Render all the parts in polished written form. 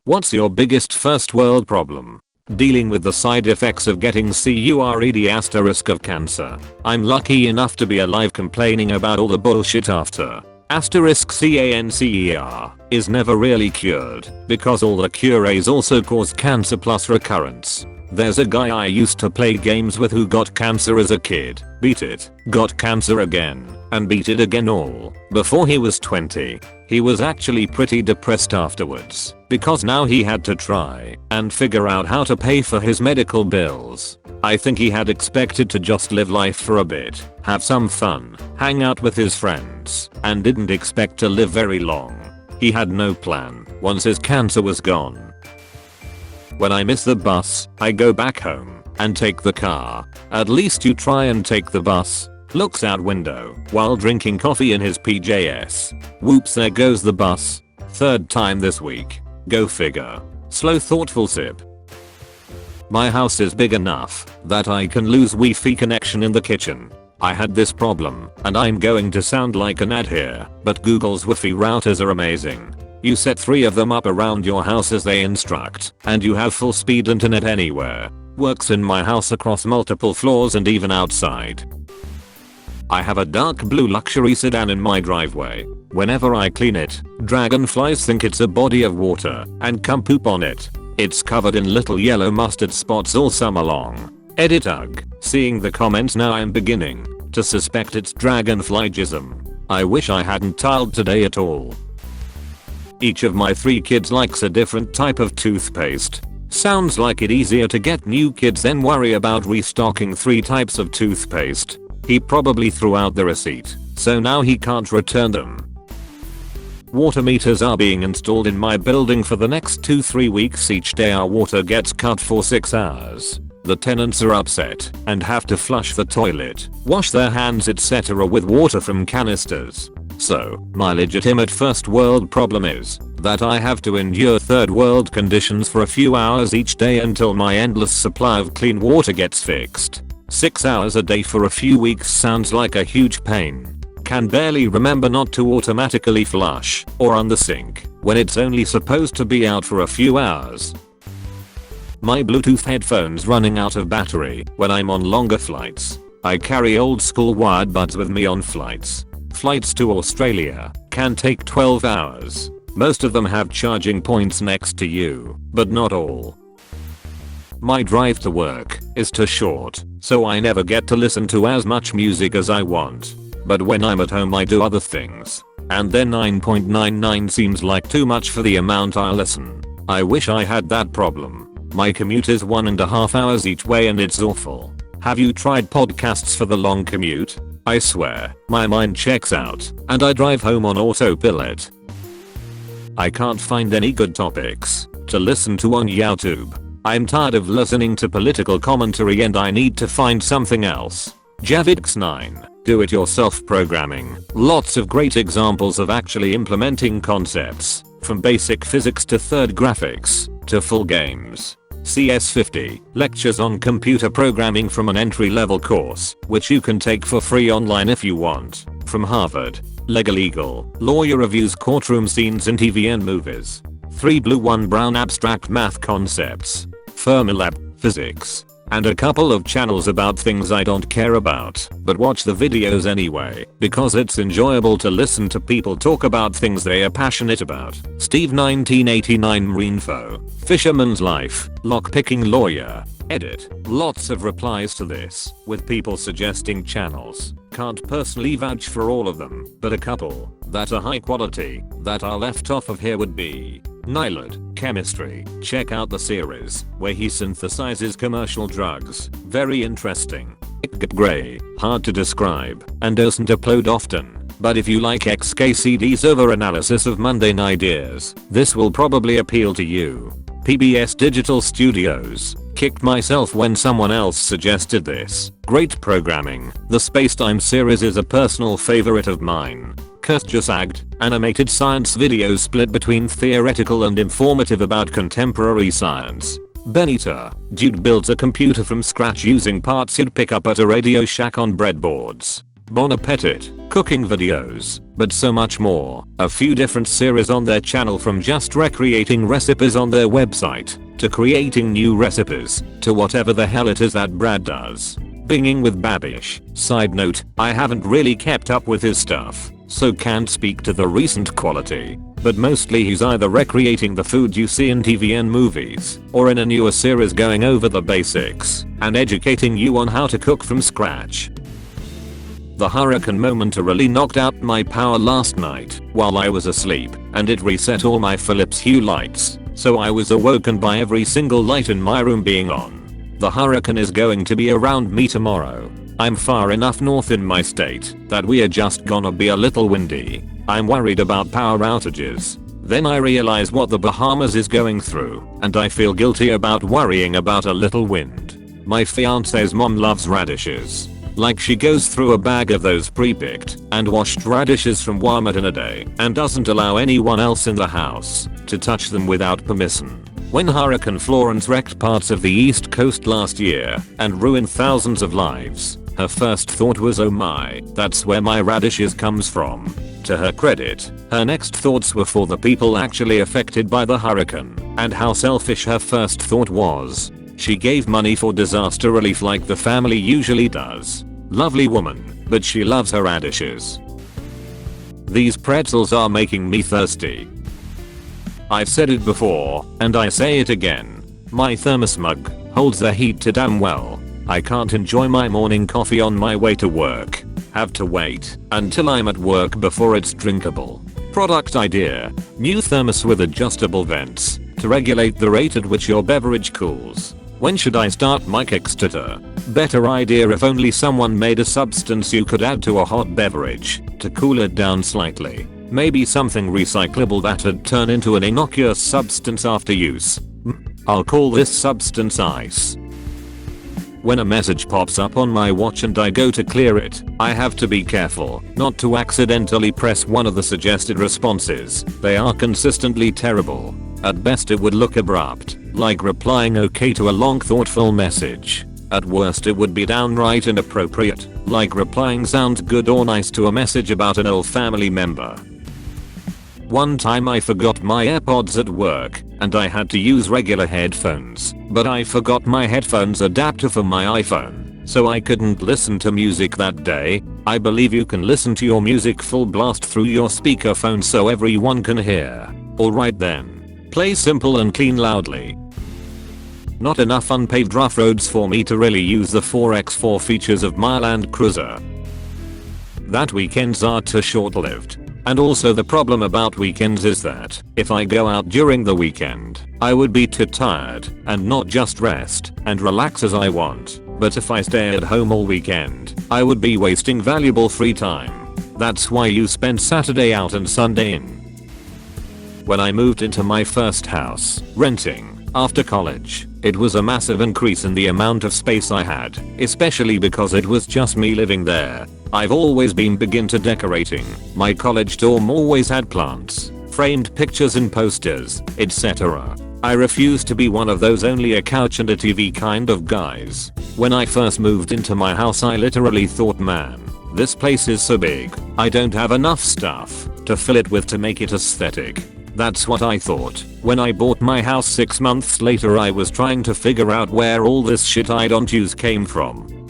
What's your biggest first world problem? Dealing with the side effects of getting CURED* of cancer. I'm lucky enough to be alive complaining about all the bullshit after. *CANCER is never really cured because all the cures also cause cancer plus recurrence. There's a guy I used to play games with who got cancer as a kid, beat it, got cancer again, and beat it again all before he was 20. He was actually pretty depressed afterwards because now he had to try and figure out how to pay for his medical bills. I think he had expected to just live life for a bit, have some fun, hang out with his friends, and didn't expect to live very long. He had no plan once his cancer was gone. When I miss the bus, I go back home and take the car. At least you try and take the bus. Looks out window while drinking coffee in his PJs. Whoops, there goes the bus. Third time this week. Go figure. Slow thoughtful sip. My house is big enough that I can lose Wi-Fi connection in the kitchen. I had this problem and I'm going to sound like an ad here, but Google's Wi-Fi routers are amazing. You set 3 of them up around your house as they instruct, and you have full speed internet anywhere. Works in my house across multiple floors and even outside. I have a dark blue luxury sedan in my driveway. Whenever I clean it, dragonflies think it's a body of water and come poop on it. It's covered in little yellow mustard spots all summer long. Edit ugh. Seeing the comments now I'm beginning to suspect it's dragonflyism. I wish I hadn't tiled today at all. Each of my 3 kids likes a different type of toothpaste. Sounds like it easier to get new kids than worry about restocking 3 types of toothpaste. He probably threw out the receipt, so now he can't return them. Water meters are being installed in my building for the next 2-3 weeks. Each day our water gets cut for 6 hours. The tenants are upset and have to flush the toilet, wash their hands etc. with water from canisters. So, my legitimate first world problem is that I have to endure third world conditions for a few hours each day until my endless supply of clean water gets fixed. 6 hours a day for a few weeks sounds like a huge pain. Can barely remember not to automatically flush or run the sink when it's only supposed to be out for a few hours. My Bluetooth headphones running out of battery when I'm on longer flights. I carry old school wired buds with me on flights. Flights to Australia can take 12 hours. Most of them have charging points next to you, but not all. My drive to work is too short, so I never get to listen to as much music as I want. But when I'm at home I do other things. And then 9.99 seems like too much for the amount I listen. I wish I had that problem. My commute is 1.5 hours each way and it's awful. Have you tried podcasts for the long commute? I swear, my mind checks out, and I drive home on autopilot. I can't find any good topics to listen to on YouTube. I'm tired of listening to political commentary and I need to find something else. Javix9, do-it-yourself programming. Lots of great examples of actually implementing concepts, from basic physics to third graphics, to full games. CS50, lectures on computer programming from an entry-level course, which you can take for free online if you want, from Harvard. Legal, lawyer reviews courtroom scenes in TV and movies. 3 blue 1 brown abstract math concepts. Fermilab, physics. And a couple of channels about things I don't care about, but watch the videos anyway, because it's enjoyable to listen to people talk about things they are passionate about. Steve 1989 Marinefo, Fisherman's Life, Lockpicking Lawyer. Edit. Lots of replies to this, with people suggesting channels. Can't personally vouch for all of them, but a couple that are high quality that are left off of here would be Nylad, Chemistry. Check out the series where he synthesizes commercial drugs. Very interesting. Gray, hard to describe and doesn't upload often, but if you like XKCD's over-analysis of mundane ideas, this will probably appeal to you. PBS Digital Studios. Kicked myself when someone else suggested this. Great programming. The Spacetime series is a personal favorite of mine. Kurtjasagged, animated science videos split between theoretical and informative about contemporary science. Benita, dude builds a computer from scratch using parts he'd pick up at a Radio Shack on breadboards. Bon Appetit, cooking videos, but so much more. A few different series on their channel, from just recreating recipes on their website, to creating new recipes, to whatever the hell it is that Brad does. Binging with Babish. Side note, I haven't really kept up with his stuff, so can't speak to the recent quality. But mostly he's either recreating the food you see in TV and movies, or in a newer series going over the basics and educating you on how to cook from scratch. The hurricane momentarily knocked out my power last night while I was asleep, and it reset all my Philips Hue lights, so I was awoken by every single light in my room being on. The hurricane is going to be around me tomorrow. I'm far enough north in my state that we are just gonna be a little windy. I'm worried about power outages. Then I realize what the Bahamas is going through, and I feel guilty about worrying about a little wind. My fiance's mom loves radishes. Like, she goes through a bag of those pre-picked and washed radishes from Walmart in a day and doesn't allow anyone else in the house to touch them without permission. When Hurricane Florence wrecked parts of the East Coast last year and ruined thousands of lives, her first thought was, oh my, that's where my radishes comes from. To her credit, her next thoughts were for the people actually affected by the hurricane, and how selfish her first thought was. She gave money for disaster relief like the family usually does. Lovely woman, but she loves her radishes. These pretzels are making me thirsty. I've said it before, and I say it again. My thermos mug holds the heat too damn well. I can't enjoy my morning coffee on my way to work. Have to wait until I'm at work before it's drinkable. Product idea: new thermos with adjustable vents to regulate the rate at which your beverage cools. When should I start my Kickstarter? Better idea if only someone made a substance you could add to a hot beverage to cool it down slightly. Maybe something recyclable that'd turn into an innocuous substance after use. I'll call this substance ice. When a message pops up on my watch and I go to clear it, I have to be careful not to accidentally press one of the suggested responses. They are consistently terrible. At best it would look abrupt, like replying okay to a long thoughtful message. At worst it would be downright inappropriate, like replying sounds good or nice to a message about an old family member. One time I forgot my AirPods at work, and I had to use regular headphones, but I forgot my headphones adapter for my iPhone, so I couldn't listen to music that day. I believe you can listen to your music full blast through your speakerphone so everyone can hear. Alright then. Play simple and clean loudly. Not enough unpaved rough roads for me to really use the 4x4 features of my Land Cruiser. That weekends are too short-lived. And also the problem about weekends is that if I go out during the weekend, I would be too tired and not just rest and relax as I want. But if I stay at home all weekend, I would be wasting valuable free time. That's why you spend Saturday out and Sunday in. When I moved into my first house, renting, after college, it was a massive increase in the amount of space I had, especially because it was just me living there. I've always been big into decorating. My college dorm always had plants, framed pictures and posters, etc. I refuse to be one of those only a couch and a TV kind of guys. When I first moved into my house I literally thought, man, this place is so big, I don't have enough stuff to fill it with to make it aesthetic. That's what I thought. When I bought my house 6 months later I was trying to figure out where all this shit I don't use came from.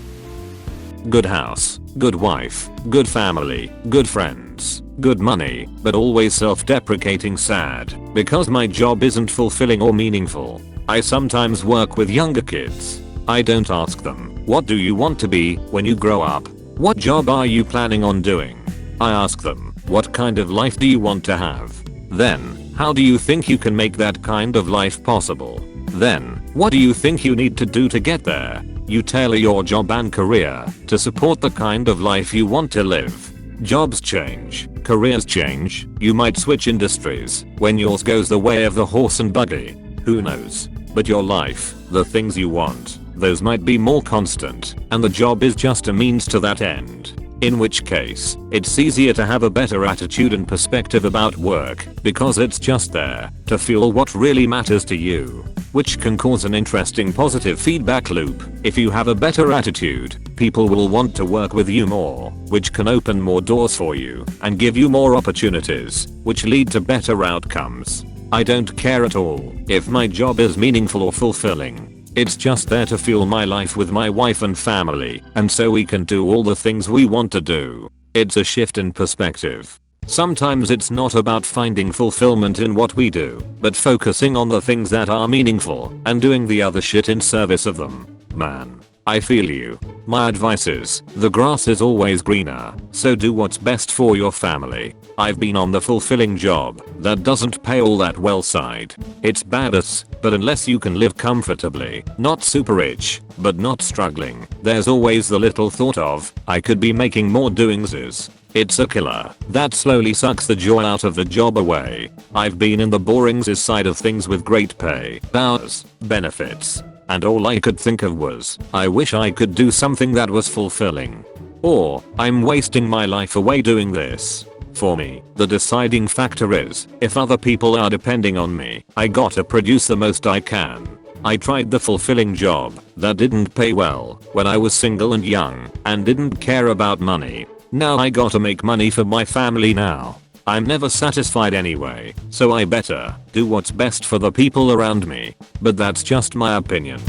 Good house, good wife, good family, good friends, good money, but always self-deprecating sad because my job isn't fulfilling or meaningful. I sometimes work with younger kids. I don't ask them, what do you want to be when you grow up? What job are you planning on doing? I ask them, what kind of life do you want to have? Then, how do you think you can make that kind of life possible? Then, what do you think you need to do to get there? You tailor your job and career to support the kind of life you want to live. Jobs change, careers change, you might switch industries when yours goes the way of the horse and buggy. Who knows? But your life, the things you want, those might be more constant, and the job is just a means to that end. In which case, it's easier to have a better attitude and perspective about work because it's just there to fuel what really matters to you, which can cause an interesting positive feedback loop. If you have a better attitude, people will want to work with you more, which can open more doors for you and give you more opportunities, which lead to better outcomes. I don't care at all if my job is meaningful or fulfilling. It's just there to fuel my life with my wife and family, and so we can do all the things we want to do. It's a shift in perspective. Sometimes it's not about finding fulfillment in what we do, but focusing on the things that are meaningful and doing the other shit in service of them. Man, I feel you. My advice is, the grass is always greener, so do what's best for your family. I've been on the fulfilling job that doesn't pay all that well side. It's badass, but unless you can live comfortably, not super rich, but not struggling, there's always the little thought of, I could be making more doingses. It's a killer that slowly sucks the joy out of the job away. I've been in the boringses side of things with great pay, hours, benefits, and all I could think of was, I wish I could do something that was fulfilling. Or, I'm wasting my life away doing this. For me, the deciding factor is, if other people are depending on me, I gotta produce the most I can. I tried the fulfilling job that didn't pay well when I was single and young and didn't care about money. Now I gotta make money for my family now. I'm never satisfied anyway, so I better do what's best for the people around me. But that's just my opinion.